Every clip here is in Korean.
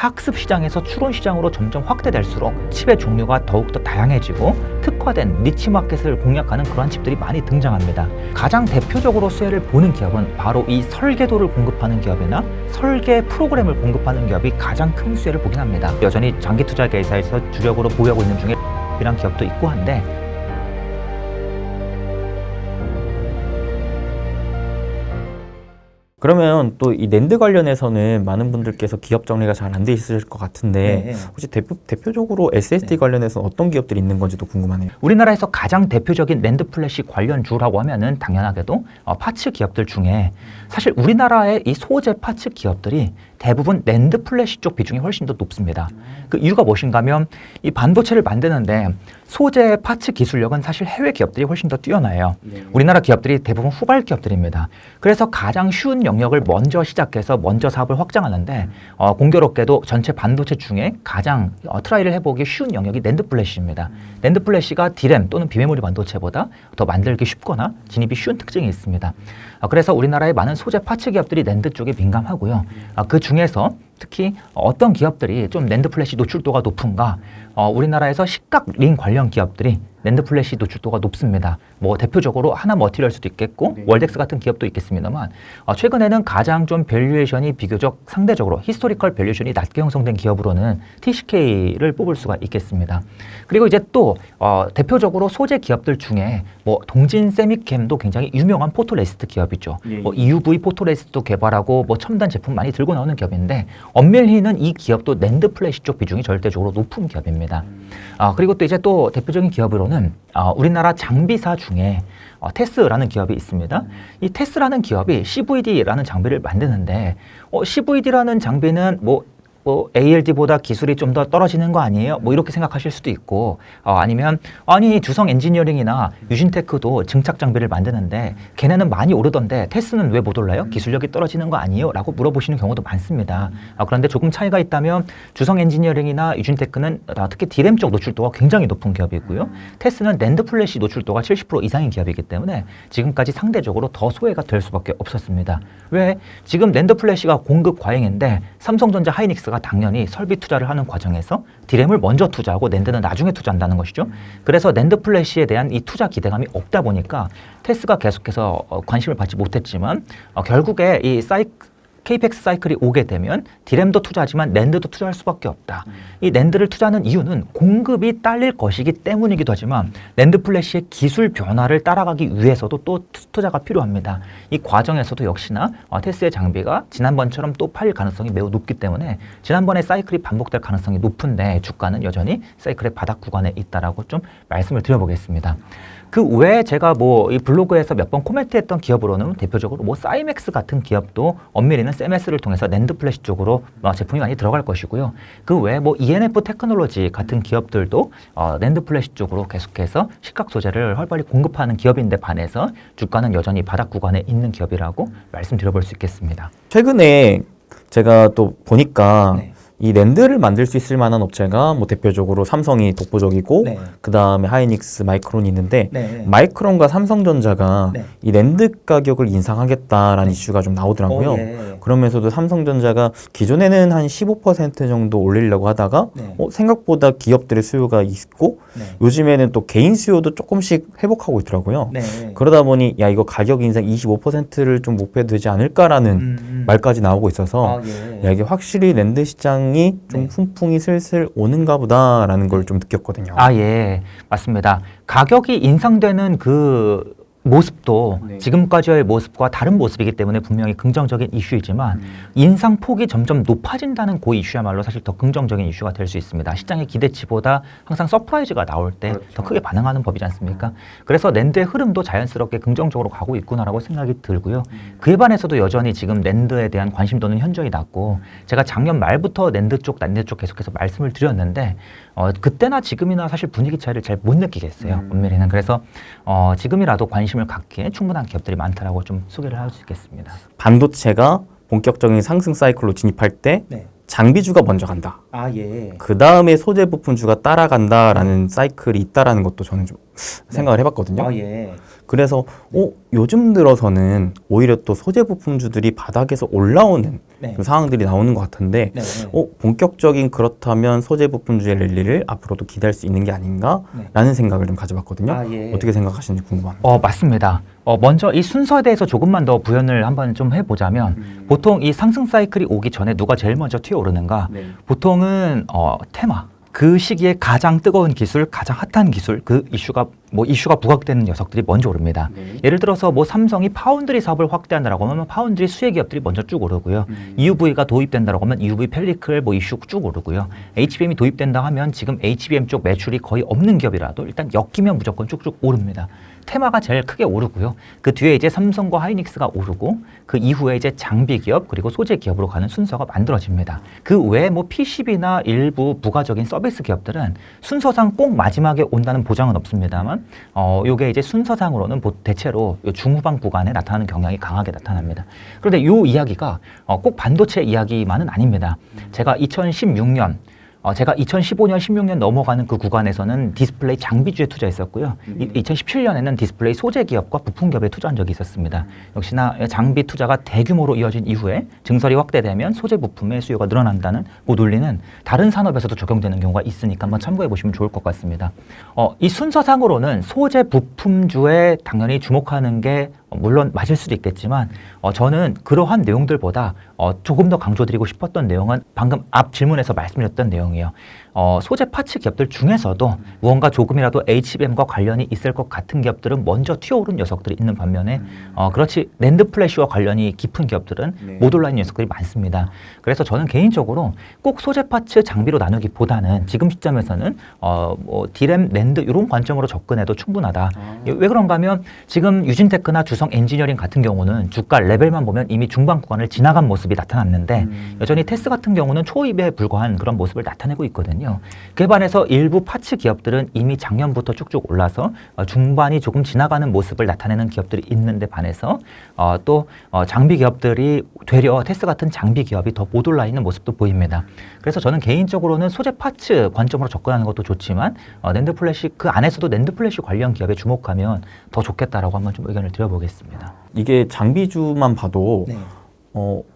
학습 시장에서 추론 시장으로 점점 확대될수록 칩의 종류가 더욱더 다양해지고 특화된 니치 마켓을 공략하는 그러한 칩들이 많이 등장합니다. 가장 대표적으로 수혜를 보는 기업은 바로 이 설계도를 공급하는 기업이나 설계 프로그램을 공급하는 기업이 가장 큰 수혜를 보긴 합니다. 여전히 장기 투자 계좌에서 주력으로 보유하고 있는 중에 이란 기업도 있고 한데, 그러면 또 이 낸드 관련해서는 많은 분들께서 기업 정리가 잘 안 돼 있을 것 같은데 네. 혹시 대표적으로 SSD 관련해서 어떤 기업들이 있는 건지도 궁금하네요. 우리나라에서 가장 대표적인 낸드 플래시 관련주라고 하면은 당연하게도 파츠 기업들 중에 사실 우리나라의 이 소재 파츠 기업들이 대부분 낸드 플래시 쪽 비중이 훨씬 더 높습니다. 그 이유가 무엇인가 하면 이 반도체를 만드는데 소재 파츠 기술력은 사실 해외 기업들이 훨씬 더 뛰어나요. 우리나라 기업들이 대부분 후발 기업들입니다. 그래서 가장 쉬운 영역을 먼저 시작해서 먼저 사업을 확장하는데 공교롭게도 전체 반도체 중에 가장 트라이를 해보기 쉬운 영역이 낸드 플래시입니다. 낸드 플래시가 D램 또는 비메모리 반도체보다 더 만들기 쉽거나 진입이 쉬운 특징이 있습니다. 그래서 우리나라의 많은 소재 파츠 기업들이 낸드 쪽에 민감하고요. 그 중에서 특히 어떤 기업들이 좀 낸드 플래시 노출도가 높은가? 우리나라에서 식각 링 관련 기업들이 낸드 플래시 노출도가 높습니다. 뭐 대표적으로 하나 머티리얼스도 있겠고 월덱스 같은 기업도 있겠습니다만 최근에는 가장 좀 밸류에이션이 비교적 상대적으로 히스토리컬 밸류에이션이 낮게 형성된 기업으로는 TCK를 뽑을 수가 있겠습니다. 그리고 이제 또 대표적으로 소재 기업들 중에 뭐 동진 세미캠도 굉장히 유명한 포토레시스트 기업이죠. 뭐 EUV 포토레시스트도 개발하고 뭐 첨단 제품 많이 들고 나오는 기업인데 엄밀히는 이 기업도 낸드 플래시 쪽 비중이 절대적으로 높은 기업입니다. 그리고 또 이제 또 대표적인 기업으로는 우리나라 장비사 중에 테스라는 기업이 있습니다. 이 테스라는 기업이 CVD라는 장비를 만드는데 CVD라는 장비는 뭐 ALD보다 기술이 좀 더 떨어지는 거 아니에요? 뭐 이렇게 생각하실 수도 있고 아니면 아니 주성 엔지니어링이나 유진테크도 증착 장비를 만드는데 걔네는 많이 오르던데 테스는 왜 못 올라요? 기술력이 떨어지는 거 아니에요? 라고 물어보시는 경우도 많습니다. 그런데 조금 차이가 있다면 주성 엔지니어링이나 유진테크는 특히 D램 쪽 노출도가 굉장히 높은 기업이고요. 테스는 낸드 플래시 노출도가 70% 이상인 기업이기 때문에 지금까지 상대적으로 더 소외가 될 수밖에 없었습니다. 왜? 지금 낸드 플래시가 공급 과잉인데 삼성전자 하이닉스가 당연히 설비 투자를 하는 과정에서 D램을 먼저 투자하고 낸드는 나중에 투자한다는 것이죠. 그래서 낸드 플래시에 대한 이 투자 기대감이 없다 보니까 테스가 계속해서 관심을 받지 못했지만 결국에 이 케이펙스 사이클이 오게 되면 D램도 투자하지만 낸드도 투자할 수밖에 없다. 이 낸드를 투자하는 이유는 공급이 딸릴 것이기 때문이기도 하지만 낸드 플래시의 기술 변화를 따라가기 위해서도 또 투자가 필요합니다. 이 과정에서도 역시나 테스의 장비가 지난번처럼 또 팔릴 가능성이 매우 높기 때문에 지난번에 사이클이 반복될 가능성이 높은데 주가는 여전히 사이클의 바닥 구간에 있다라고 좀 말씀을 드려보겠습니다. 그 외에 제가 뭐 이 블로그에서 몇 번 코멘트했던 기업으로는 대표적으로 뭐 사이맥스 같은 기업도 엄밀히는 CMS를 통해서 낸드 플래시 쪽으로 제품이 많이 들어갈 것이고요. 그 외에 뭐 ENF 테크놀로지 같은 기업들도 낸드 플래시 쪽으로 계속해서 식각 소재를 활발히 공급하는 기업인데 반해서 주가는 여전히 바닥 구간에 있는 기업이라고 말씀드려볼 수 있겠습니다. 최근에 제가 또 보니까 이 낸드를 만들 수 있을 만한 업체가 뭐 대표적으로 삼성이 독보적이고 그 다음에 하이닉스, 마이크론이 있는데 마이크론과 삼성전자가 이 낸드 가격을 인상하겠다라는 이슈가 좀 나오더라고요. 그러면서도 삼성전자가 기존에는 한 15% 정도 올리려고 하다가 생각보다 기업들의 수요가 있고 요즘에는 또 개인 수요도 조금씩 회복하고 있더라고요. 그러다 보니 야 이거 가격 인상 25%를 좀 목표해도 되지 않을까라는 말까지 나오고 있어서 야 이게 확실히 낸드 시장 좀 훈풍이 슬슬 오는가 보다라는 걸 좀 느꼈거든요. 예, 맞습니다. 가격이 인상되는 그 모습도 지금까지의 모습과 다른 모습이기 때문에 분명히 긍정적인 이슈이지만 인상폭이 점점 높아진다는 그 이슈야말로 사실 더 긍정적인 이슈가 될 수 있습니다. 시장의 기대치보다 항상 서프라이즈가 나올 때 더 크게 반응하는 법이지 않습니까? 그래서 낸드의 흐름도 자연스럽게 긍정적으로 가고 있구나라고 생각이 들고요. 그에 반해서도 여전히 지금 낸드에 대한 관심도는 현저히 낮고 제가 작년 말부터 낸드 쪽 계속해서 말씀을 드렸는데 그때나 지금이나 사실 분위기 차이를 잘 못 느끼겠어요. 엄밀히는. 그래서 지금이라도 관심을 갖기에 충분한 기업들이 많다라고 좀 소개를 할 수 있겠습니다. 반도체가 본격적인 상승 사이클로 진입할 때 장비주가 먼저 간다. 그 다음에 소재 부품주가 따라간다라는 사이클이 있다라는 것도 저는 좀 생각을 해봤거든요. 그래서 요즘 들어서는 오히려 또 소재 부품주들이 바닥에서 올라오는 네. 그 상황들이 나오는 것 같은데 네. 본격적인 그렇다면 소재 부품주의 랠리를 앞으로도 기대할 수 있는 게 아닌가라는 생각을 좀 가져봤거든요. 어떻게 생각하시는지 궁금합니다. 맞습니다. 먼저 이 순서에 대해서 조금만 더 부연을 한번 좀 해보자면 보통 이 상승 사이클이 오기 전에 누가 제일 먼저 튀어오르는가? 보통은 테마. 그 시기에 가장 뜨거운 기술, 가장 핫한 기술, 그 이슈가 부각되는 녀석들이 먼저 오릅니다. 예를 들어서 뭐 삼성이 파운드리 사업을 확대한다라고 하면 파운드리 수혜 기업들이 먼저 쭉 오르고요. EUV가 도입된다라고 하면 EUV 펠리클 뭐 이슈 쭉 오르고요. HBM이 도입된다 하면 지금 HBM 쪽 매출이 거의 없는 기업이라도 일단 엮이면 무조건 쭉쭉 오릅니다. 테마가 제일 크게 오르고요. 그 뒤에 이제 삼성과 하이닉스가 오르고 그 이후에 이제 장비 기업 그리고 소재 기업으로 가는 순서가 만들어집니다. 그 외에 뭐 PCB나 일부 부가적인 서비스 기업들은 순서상 꼭 마지막에 온다는 보장은 없습니다만 요게 이제 순서상으로는 대체로 요 중후반 구간에 나타나는 경향이 강하게 나타납니다. 그런데 요 이야기가 꼭 반도체 이야기만은 아닙니다. 제가 2016년 제가 2015년, 16년 넘어가는 그 구간에서는 디스플레이 장비주에 투자했었고요. 2017년에는 디스플레이 소재 기업과 부품 기업에 투자한 적이 있었습니다. 역시나 장비 투자가 대규모로 이어진 이후에 증설이 확대되면 소재 부품의 수요가 늘어난다는 그 논리는 다른 산업에서도 적용되는 경우가 있으니까 한번 참고해 보시면 좋을 것 같습니다. 이 순서상으로는 소재 부품주에 당연히 주목하는 게 물론 맞을 수도 있겠지만 저는 그러한 내용들보다 조금 더 강조드리고 싶었던 내용은 방금 앞 질문에서 말씀드렸던 내용이에요. 소재 파츠 기업들 중에서도 무언가 조금이라도 HBM과 관련이 있을 것 같은 기업들은 먼저 튀어오른 녀석들이 있는 반면에 그렇지 낸드 플래시와 관련이 깊은 기업들은 못 올라있는 녀석들이 많습니다. 그래서 저는 개인적으로 꼭 소재 파츠 장비로 나누기보다는 지금 시점에서는 뭐 디램, 낸드 이런 관점으로 접근해도 충분하다. 왜 그런가 하면 지금 유진테크나 주성 엔지니어링 같은 경우는 주가 레벨만 보면 이미 중반 구간을 지나간 모습이 나타났는데 여전히 테스 같은 경우는 초입에 불과한 그런 모습을 나타내고 있거든요. 그에 반해서 일부 파츠 기업들은 이미 작년부터 쭉쭉 올라서 중반이 조금 지나가는 모습을 나타내는 기업들이 있는데 반해서 또 장비 기업들이 되려 테스 같은 장비 기업이 더 못 올라 있는 모습도 보입니다. 그래서 저는 개인적으로는 소재 파츠 관점으로 접근하는 것도 좋지만 낸드 플래시 그 안에서도 낸드 플래시 관련 기업에 주목하면 더 좋겠다라고 한번 좀 의견을 드려보겠습니다. 이게 장비주만 봐도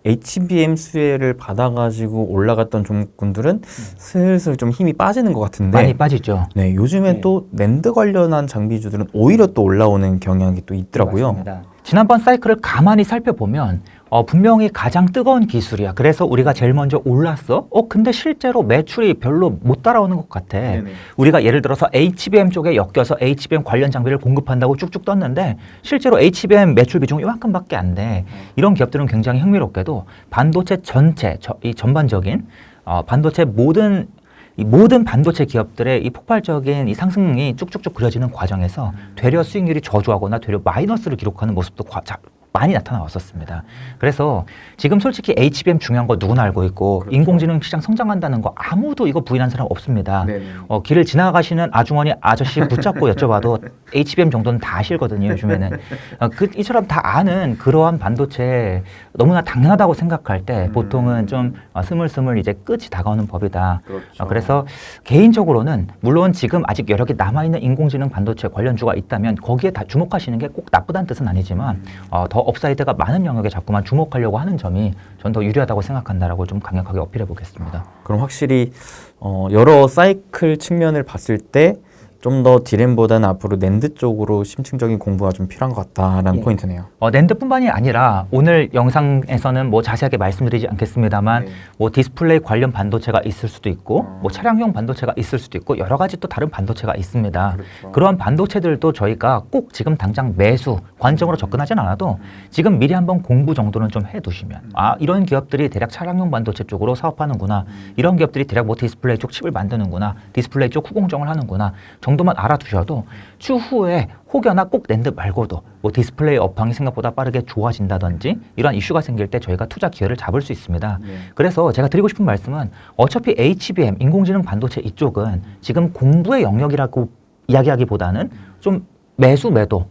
HBM 수혜를 받아가지고 올라갔던 종목군들은 슬슬 좀 힘이 빠지는 것 같은데 많이 빠지죠. 네, 요즘엔 또 낸드 관련한 장비주들은 오히려 또 올라오는 경향이 또 있더라고요. 맞습니다. 지난번 사이클을 가만히 살펴보면 분명히 가장 뜨거운 기술이야. 그래서 우리가 제일 먼저 올랐어. 근데 실제로 매출이 별로 못 따라오는 것 같아. 우리가 예를 들어서 HBM 쪽에 엮여서 HBM 관련 장비를 공급한다고 쭉쭉 떴는데 실제로 HBM 매출 비중이 이만큼밖에 안 돼. 이런 기업들은 굉장히 흥미롭게도 반도체 전체, 이 전반적인 반도체 모든 반도체 기업들의 이 폭발적인 이 상승이 쭉쭉쭉 그려지는 과정에서 되려 수익률이 저조하거나 되려 마이너스를 기록하는 모습도 많이 나타나왔었습니다. 그래서 지금 솔직히 HBM 중요한 거 누구나 알고 있고 그렇죠. 인공지능 시장 성장한다는 거 아무도 이거 부인한 사람 없습니다. 네네. 길을 지나가시는 아주머니 아저씨 붙잡고 여쭤봐도 HBM 정도는 다 아실거든요. 요즘에는. 이처럼 다 아는 그러한 반도체 너무나 당연하다고 생각할 때 보통은 좀 스물스물 이제 끝이 다가오는 법이다. 그렇죠. 그래서 개인적으로는 물론 지금 아직 여력이 남아있는 인공지능 반도체 관련주가 있다면 거기에 다 주목하시는 게 꼭 나쁘다는 뜻은 아니지만 더 업사이드가 많은 영역에 자꾸만 주목하려고 하는 점이 전 더 유리하다고 생각한다라고 좀 강력하게 어필해 보겠습니다. 그럼 확실히 여러 사이클 측면을 봤을 때 좀 더 디램보다는 앞으로 낸드 쪽으로 심층적인 공부가 좀 필요한 것 같다라는 포인트네요. 낸드뿐만이 아니라 오늘 영상에서는 뭐 자세하게 말씀드리지 않겠습니다만 뭐 디스플레이 관련 반도체가 있을 수도 있고 뭐 차량용 반도체가 있을 수도 있고 여러 가지 또 다른 반도체가 있습니다. 그러한 반도체들도 저희가 꼭 지금 당장 매수 관점으로 접근하진 않아도 지금 미리 한번 공부 정도는 좀 해두시면 이런 기업들이 대략 차량용 반도체 쪽으로 사업하는구나, 이런 기업들이 대략 뭐 디스플레이 쪽 칩을 만드는구나, 디스플레이 쪽 후공정을 하는구나 정도만 알아두셔도 추후에 혹여나 꼭 낸드 말고도 뭐 디스플레이 업황이 생각보다 빠르게 좋아진다든지 이러한 이슈가 생길 때 저희가 투자 기회를 잡을 수 있습니다. 그래서 제가 드리고 싶은 말씀은 어차피 HBM, 인공지능 반도체 이쪽은 지금 공부의 영역이라고 이야기하기보다는 좀 매수, 매도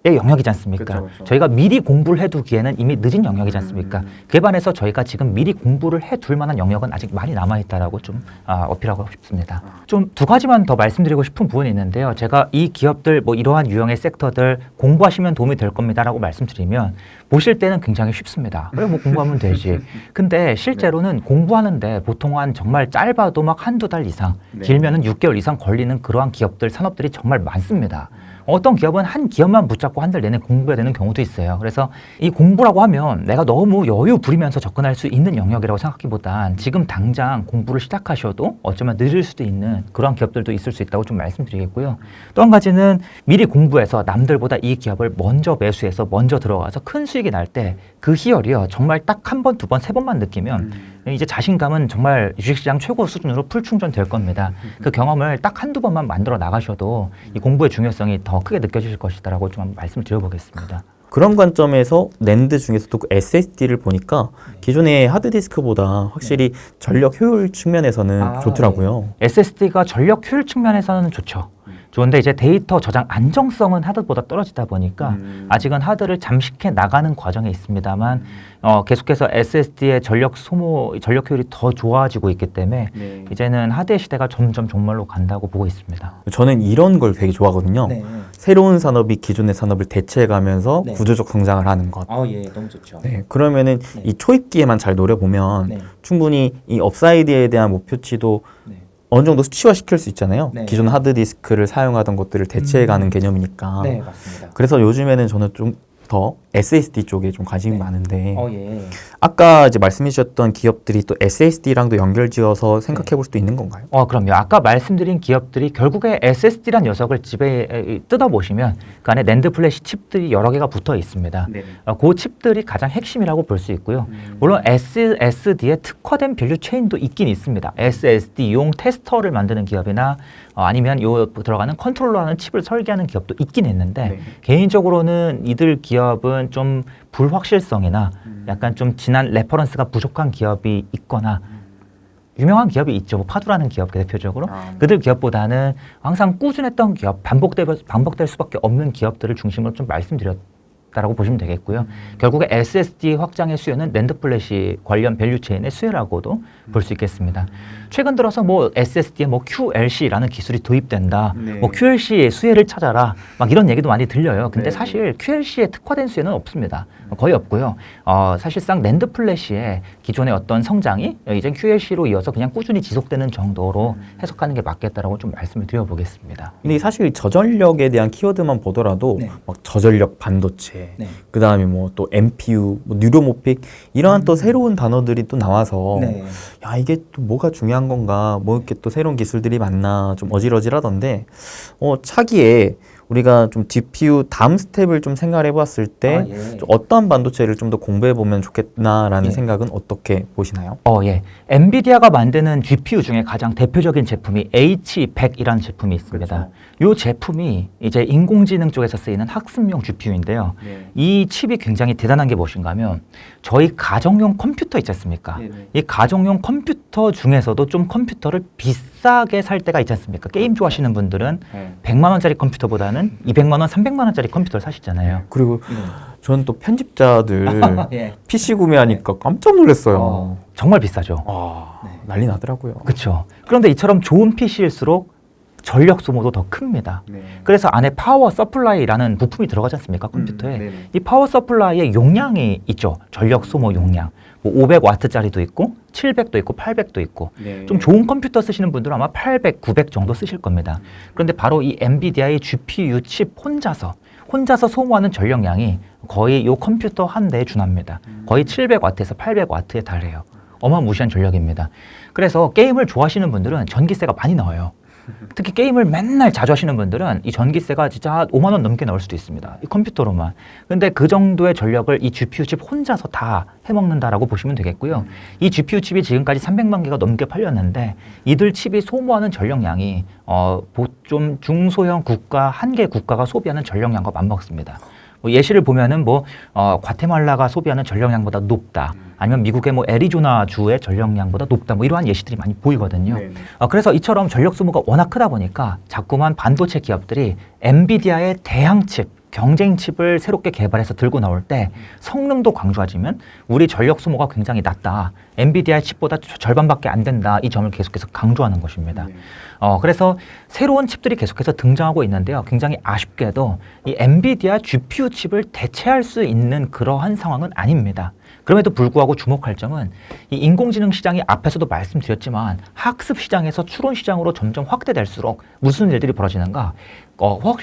영역이지 않습니까? 그쵸, 그쵸. 저희가 미리 공부를 해두기에는 이미 늦은 영역이지 않습니까? 그에 반해서 저희가 지금 미리 공부를 해둘 만한 영역은 아직 많이 남아있다라고 좀 어필하고 싶습니다. 좀 두 가지만 더 말씀드리고 싶은 부분이 있는데요. 제가 이 기업들 뭐 이러한 유형의 섹터들 공부하시면 도움이 될 겁니다라고 말씀드리면 보실 때는 굉장히 쉽습니다. 그래 뭐 공부하면 되지. 근데 실제로는 공부하는데 보통 한 정말 짧아도 막 한두 달 이상, 길면은 6개월 이상 걸리는 그러한 기업들, 산업들이 정말 많습니다. 어떤 기업은 한 기업만 붙잡고 한 달 내내 공부해야 되는 경우도 있어요. 그래서 이 공부라고 하면 내가 너무 여유 부리면서 접근할 수 있는 영역이라고 생각하기보단 지금 당장 공부를 시작하셔도 어쩌면 늦을 수도 있는 그런 기업들도 있을 수 있다고 좀 말씀드리겠고요. 또 한 가지는 미리 공부해서 남들보다 이 기업을 먼저 매수해서 먼저 들어가서 큰 수익이 날 때 그 희열이요. 정말 딱 한 번, 두 번, 세 번만 느끼면 이제 자신감은 정말 주식시장 최고 수준으로 풀 충전될 겁니다. 그 경험을 딱 한두 번만 만들어 나가셔도 이 공부의 중요성이 더 크게 느껴지실 것이다라고 좀 말씀을 드려보겠습니다. 그런 관점에서 낸드 중에서도 그 SSD를 보니까 기존의 하드디스크보다 확실히 전력 효율 측면에서는 좋더라고요. SSD가 전력 효율 측면에서는 좋죠. 좋은데 이제 데이터 저장 안정성은 하드보다 떨어지다 보니까 아직은 하드를 잠식해 나가는 과정에 있습니다만 계속해서 SSD의 전력 소모, 전력 효율이 더 좋아지고 있기 때문에 이제는 하드의 시대가 점점 종말로 간다고 보고 있습니다. 저는 이런 걸 되게 좋아하거든요. 새로운 산업이 기존의 산업을 대체해가면서 구조적 성장을 하는 것. 예, 너무 좋죠. 그러면은 이 초입기에만 잘 노려보면 충분히 이 업사이드에 대한 목표치도 어느 정도 수치화시킬 수 있잖아요. 기존 하드디스크를 사용하던 것들을 대체해가는 개념이니까. 네, 맞습니다. 그래서 요즘에는 저는 좀 더 SSD 쪽에 좀 관심이 많은데 예. 아까 이제 말씀해 주셨던 기업들이 또 SSD랑도 연결지어서 생각해 볼 수도 있는 건가요? 그럼요. 아까 말씀드린 기업들이 결국에 SSD란 녀석을 집에 뜯어보시면 그 안에 낸드 플래시 칩들이 여러 개가 붙어 있습니다. 그 칩들이 가장 핵심이라고 볼 수 있고요. 물론 SSD에 특화된 밸류 체인도 있긴 있습니다. SSD용 테스터를 만드는 기업이나 아니면 요 들어가는 컨트롤러라는 칩을 설계하는 기업도 있긴 했는데 개인적으로는 이들 기업은 좀 불확실성이나 약간 좀 진한 레퍼런스가 부족한 기업이 있거나 유명한 기업이 있죠. 뭐 파두라는 기업 대표적으로 그들 기업보다는 항상 꾸준했던 기업, 반복될 수밖에 없는 기업들을 중심으로 좀 말씀드렸다라고 보시면 되겠고요. 결국에 SSD 확장의 수요는 낸드 플래시 관련 밸류 체인의 수요라고도 볼 수 있겠습니다. 최근 들어서 뭐 SSD에 뭐 QLC라는 기술이 도입된다. 뭐 QLC의 수혜를 찾아라. 막 이런 얘기도 많이 들려요. 근데 사실 QLC에 특화된 수혜는 없습니다. 거의 없고요. 사실상 낸드 플래시의 기존의 어떤 성장이 이제 QLC로 이어서 그냥 꾸준히 지속되는 정도로 해석하는 게 맞겠다라고 좀 말씀을 드려보겠습니다. 근데 사실 저전력에 대한 키워드만 보더라도 막 저전력 반도체, 그 다음에 뭐 또 MPU, 뭐 뉴로모픽 이러한 또 새로운 단어들이 또 나와서 야 이게 또 뭐가 중요한 건가, 뭐 이렇게 또 새로운 기술들이 많나 좀 어질어질하던데 차기에 우리가 좀 GPU 다음 스텝을 좀 생각해 봤을 때 좀 어떠한 반도체를 좀 더 공부해 보면 좋겠나라는 생각은 어떻게 보시나요? 엔비디아가 만드는 GPU 중에 가장 대표적인 제품이 H100이라는 제품이 있습니다. 이 제품이 이제 인공지능 쪽에서 쓰이는 학습용 GPU인데요. 이 칩이 굉장히 대단한 게 무엇인가 하면 저희 가정용 컴퓨터 있지 않습니까? 이 가정용 컴퓨터 중에서도 좀 컴퓨터를 비싸게 살 때가 있지 않습니까? 게임 좋아하시는 분들은 100만 원짜리 컴퓨터보다는 200만 원, 300만 원짜리 컴퓨터를 사시잖아요. 그리고 저는 또 편집자들 PC 구매하니까 깜짝 놀랐어요. 정말 비싸죠. 난리 나더라고요. 그렇죠. 그런데 이처럼 좋은 PC일수록 전력 소모도 더 큽니다. 그래서 안에 파워 서플라이라는 부품이 들어가지 않습니까? 컴퓨터에. 이 파워 서플라이의 용량이 있죠. 전력 소모 용량. 뭐 500와트짜리도 있고 700도 있고 800도 있고 좀 좋은 컴퓨터 쓰시는 분들은 아마 800, 900 정도 쓰실 겁니다. 그런데 바로 이 엔비디아의 GPU 칩 혼자서 소모하는 전력량이 거의 이 컴퓨터 한 대에 준합니다. 거의 700와트에서 800와트에 달해요. 어마무시한 전력입니다. 그래서 게임을 좋아하시는 분들은 전기세가 많이 나와요. 특히 게임을 맨날 자주 하시는 분들은 이 전기세가 진짜 5만 원 넘게 나올 수도 있습니다. 이 컴퓨터로만. 근데 그 정도의 전력을 이 GPU 칩 혼자서 다 해먹는다라고 보시면 되겠고요. 이 GPU 칩이 지금까지 300만 개가 넘게 팔렸는데 이들 칩이 소모하는 전력량이 좀 중소형 국가, 한 개 국가가 소비하는 전력량과 맞먹습니다. 예시를 보면은 과테말라가 소비하는 전력량보다 높다. 아니면 미국의 애리조나 주의 전력량보다 높다. 이러한 예시들이 많이 보이거든요. 그래서 이처럼 전력 소모가 워낙 크다 보니까 자꾸만 반도체 기업들이 엔비디아의 대항 칩, 경쟁 칩을 새롭게 개발해서 들고 나올 때 성능도 강조하지만 우리 전력 소모가 굉장히 낮다. 엔비디아 칩보다 절반밖에 안 된다. 이 점을 계속해서 강조하는 것입니다. 그래서 새로운 칩들이 계속해서 등장하고 있는데요. 굉장히 아쉽게도 이 엔비디아 GPU 칩을 대체할 수 있는 그러한 상황은 아닙니다. 그럼에도 불구하고 주목할 점은 이 인공지능 시장이 앞에서도 말씀드렸지만 학습 시장에서 추론 시장으로 점점 확대될수록 무슨 일들이 벌어지는가?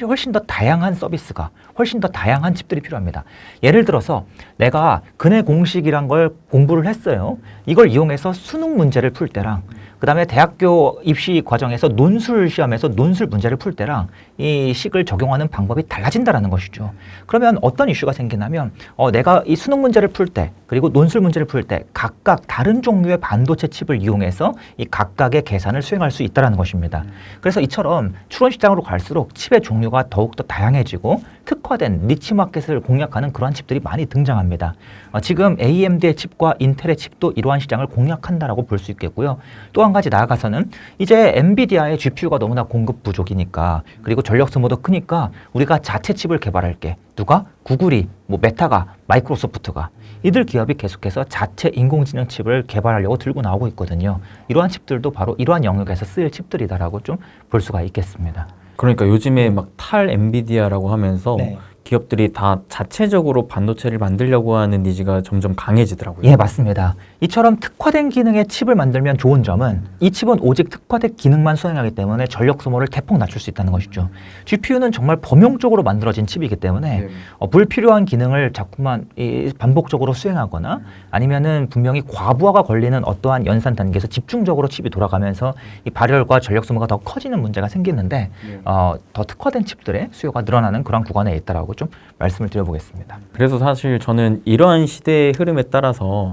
훨씬 더 다양한 서비스가, 훨씬 더 다양한 칩들이 필요합니다. 예를 들어서 내가 근해 공식이란 걸 공부를 했어요. 이걸 이용해서 수능 문제를 풀 때랑 그 다음에 대학교 입시 과정에서 논술 시험에서 논술 문제를 풀 때랑 이 식을 적용하는 방법이 달라진다라는 것이죠. 그러면 어떤 이슈가 생기냐면 내가 이 수능 문제를 풀 때 그리고 논술 문제를 풀 때 각각 다른 종류의 반도체 칩을 이용해서 이 각각의 계산을 수행할 수 있다는 것입니다. 그래서 이처럼 추론 시장으로 갈수록 칩의 종류가 더욱더 다양해지고 특화된 니치 마켓을 공략하는 그러한 칩들이 많이 등장합니다. 지금 AMD의 칩과 인텔의 칩도 이러한 시장을 공략한다라고 볼 수 있겠고요. 또 한 가지 나아가서는 이제 엔비디아의 GPU가 너무나 공급 부족이니까 그리고 전력 소모도 크니까 우리가 자체 칩을 개발할게. 누가? 구글이, 메타가, 마이크로소프트가 이들 기업이 계속해서 자체 인공지능 칩을 개발하려고 들고 나오고 있거든요. 이러한 칩들도 바로 이러한 영역에서 쓰일 칩들이다라고 좀 볼 수가 있겠습니다. 그러니까 요즘에 막 탈 엔비디아라고 하면서 기업들이 다 자체적으로 반도체를 만들려고 하는 니즈가 점점 강해지더라고요. 예, 맞습니다. 이처럼 특화된 기능의 칩을 만들면 좋은 점은 이 칩은 오직 특화된 기능만 수행하기 때문에 전력 소모를 대폭 낮출 수 있다는 것이죠. GPU는 정말 범용적으로 만들어진 칩이기 때문에 불필요한 기능을 자꾸만 반복적으로 수행하거나 아니면은 분명히 과부하가 걸리는 어떠한 연산 단계에서 집중적으로 칩이 돌아가면서 이 발열과 전력 소모가 더 커지는 문제가 생기는데 더 특화된 칩들의 수요가 늘어나는 그런 구간에 있다라고 좀 말씀을 드려보겠습니다. 그래서 사실 저는 이러한 시대의 흐름에 따라서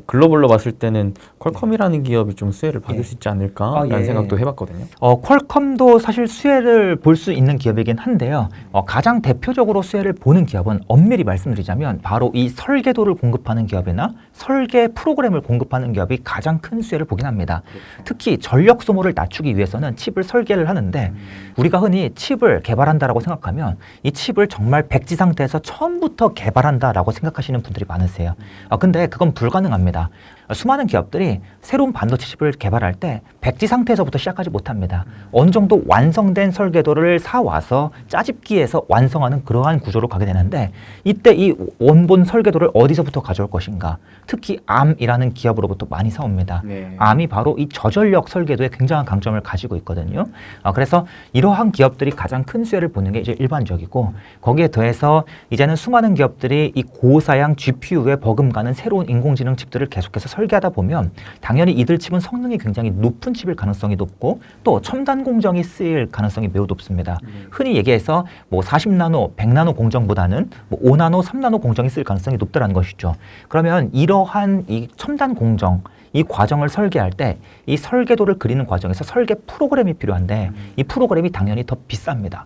글로벌로 봤을 때는 퀄컴이라는 기업이 좀 수혜를 받을 수 있지 않을까라는 생각도 해봤거든요. 퀄컴도 사실 수혜를 볼 수 있는 기업이긴 한데요. 가장 대표적으로 수혜를 보는 기업은 엄밀히 말씀드리자면 바로 이 설계도를 공급하는 기업이나 설계 프로그램을 공급하는 기업이 가장 큰 수혜를 보긴 합니다. 특히 전력 소모를 낮추기 위해서는 칩을 설계를 하는데 우리가 흔히 칩을 개발한다라고 생각하면 이 칩을 정말 백지 상태에서 처음부터 개발한다라고 생각하시는 분들이 많으세요. 근데 그건 불가능합니다. 수많은 기업들이 새로운 반도체 칩을 개발할 때 백지 상태에서부터 시작하지 못합니다. 어느 정도 완성된 설계도를 사와서 짜집기해서 완성하는 그러한 구조로 가게 되는데 이때 이 원본 설계도를 어디서부터 가져올 것인가? 특히 암이라는 기업으로부터 많이 사옵니다. 암이 바로 이 저전력 설계도에 굉장한 강점을 가지고 있거든요. 그래서 이러한 기업들이 가장 큰 수혜를 보는 게 이제 일반적이고 거기에 더해서 이제는 수많은 기업들이 이 고사양 GPU에 버금가는 새로운 인공지능 칩들을 계속해서 설계하다 보면 당연히 이들 칩은 성능이 굉장히 높은 칩일 가능성이 높고 또 첨단 공정이 쓰일 가능성이 매우 높습니다. 흔히 얘기해서 40나노, 100나노 공정보다는 5나노, 3나노 공정이 쓸 가능성이 높다는 것이죠. 그러면 이러한 이 첨단 공정 이 과정을 설계할 때 이 설계도를 그리는 과정에서 설계 프로그램이 필요한데 이 프로그램이 당연히 더 비쌉니다.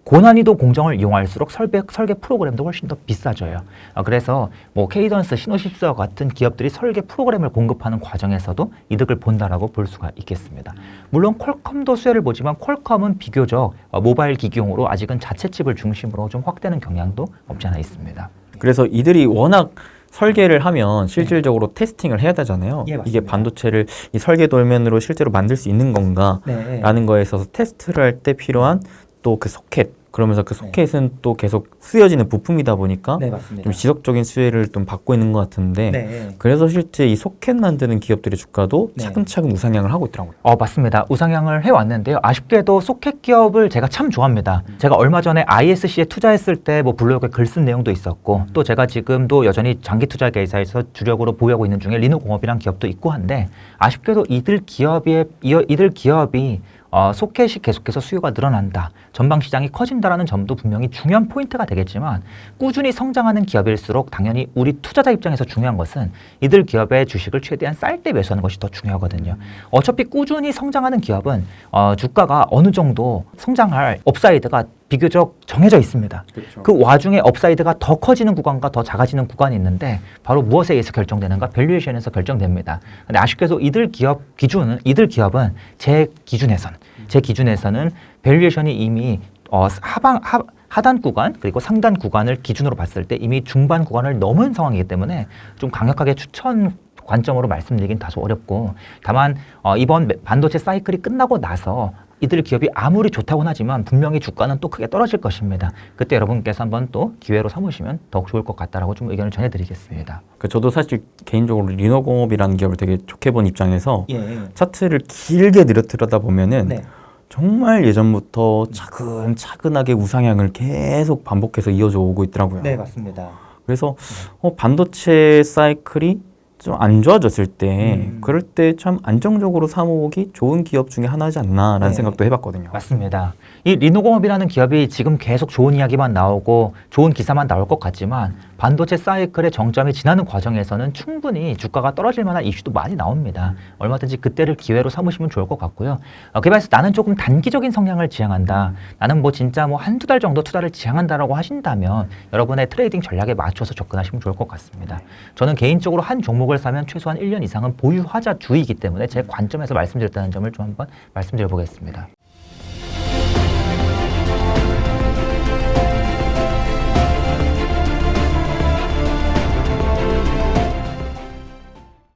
고난이도 공정을 이용할수록 설계 프로그램도 훨씬 더 비싸져요. 그래서 케이던스, 시노시스와 같은 기업들이 설계 프로그램을 공급하는 과정에서도 이득을 본다라고 볼 수가 있겠습니다. 물론 퀄컴도 수혜를 보지만 퀄컴은 비교적 모바일 기기용으로 아직은 자체 칩을 중심으로 좀 확대는 경향도 없지 않아 있습니다. 그래서 이들이 워낙 설계를 하면 실질적으로 테스팅을 해야 되잖아요. 이게 반도체를 이 설계 돌면으로 실제로 만들 수 있는 건가 라는 거에 있어서 테스트를 할 때 필요한 또 그 소켓, 그러면서 그 소켓은 또 계속 쓰여지는 부품이다 보니까 좀 지속적인 수혜를 좀 받고 있는 것 같은데 그래서 실제 이 소켓 만드는 기업들의 주가도 차근차근 우상향을 하고 있더라고요. 맞습니다. 우상향을 해왔는데요. 아쉽게도 소켓 기업을 제가 참 좋아합니다. 제가 얼마 전에 ISC에 투자했을 때 블로그에 글 쓴 내용도 있었고 또 제가 지금도 여전히 장기 투자 계좌에서 주력으로 보유하고 있는 중에 리노공업이라는 기업도 있고 한데 아쉽게도 이들 기업이 소켓이 계속해서 수요가 늘어난다. 전방 시장이 커진다라는 점도 분명히 중요한 포인트가 되겠지만 꾸준히 성장하는 기업일수록 당연히 우리 투자자 입장에서 중요한 것은 이들 기업의 주식을 최대한 쌀 때 매수하는 것이 더 중요하거든요. 어차피 꾸준히 성장하는 기업은 주가가 어느 정도 성장할 업사이드가 비교적 정해져 있습니다. 그 와중에 업사이드가 더 커지는 구간과 더 작아지는 구간이 있는데 바로 무엇에 의해서 결정되는가? 밸류에이션에서 결정됩니다. 근데 아쉽게도 이들 기업은 제 기준에서는 밸류에이션이 이미 하단 구간 그리고 상단 구간을 기준으로 봤을 때 이미 중반 구간을 넘은 상황이기 때문에 좀 강력하게 추천 관점으로 말씀드리긴 다소 어렵고, 다만 이번 반도체 사이클이 끝나고 나서 이들 기업이 아무리 좋다고는 하지만 분명히 주가는 또 크게 떨어질 것입니다. 그때 여러분께서 한번 또 기회로 삼으시면 더욱 좋을 것 같다라고 좀 의견을 전해드리겠습니다. 저도 사실 개인적으로 리노공업이라는 기업을 되게 좋게 본 입장에서 예. 차트를 길게 들여다 보면은 네. 정말 예전부터 차근차근하게 우상향을 계속 반복해서 이어져 오고 있더라고요. 네, 맞습니다. 그래서 반도체 사이클이 좀 안 좋아졌을 때 그럴 때 참 안정적으로 사모으기 좋은 기업 중에 하나지 않나라는 네. 생각도 해봤거든요. 맞습니다. 이 리노공업이라는 기업이 지금 계속 좋은 이야기만 나오고 좋은 기사만 나올 것 같지만 반도체 사이클의 정점이 지나는 과정에서는 충분히 주가가 떨어질 만한 이슈도 많이 나옵니다. 얼마든지 그때를 기회로 삼으시면 좋을 것 같고요. 개발해서 나는 조금 단기적인 성향을 지향한다. 나는 뭐 진짜 뭐 한두 달 정도 투자를 지향한다라고 하신다면 여러분의 트레이딩 전략에 맞춰서 접근하시면 좋을 것 같습니다. 저는 개인적으로 한 종목을 사면 최소한 1년 이상은 보유하자주의이기 때문에 제 관점에서 말씀드렸다는 점을 좀 한번 말씀드려 보겠습니다.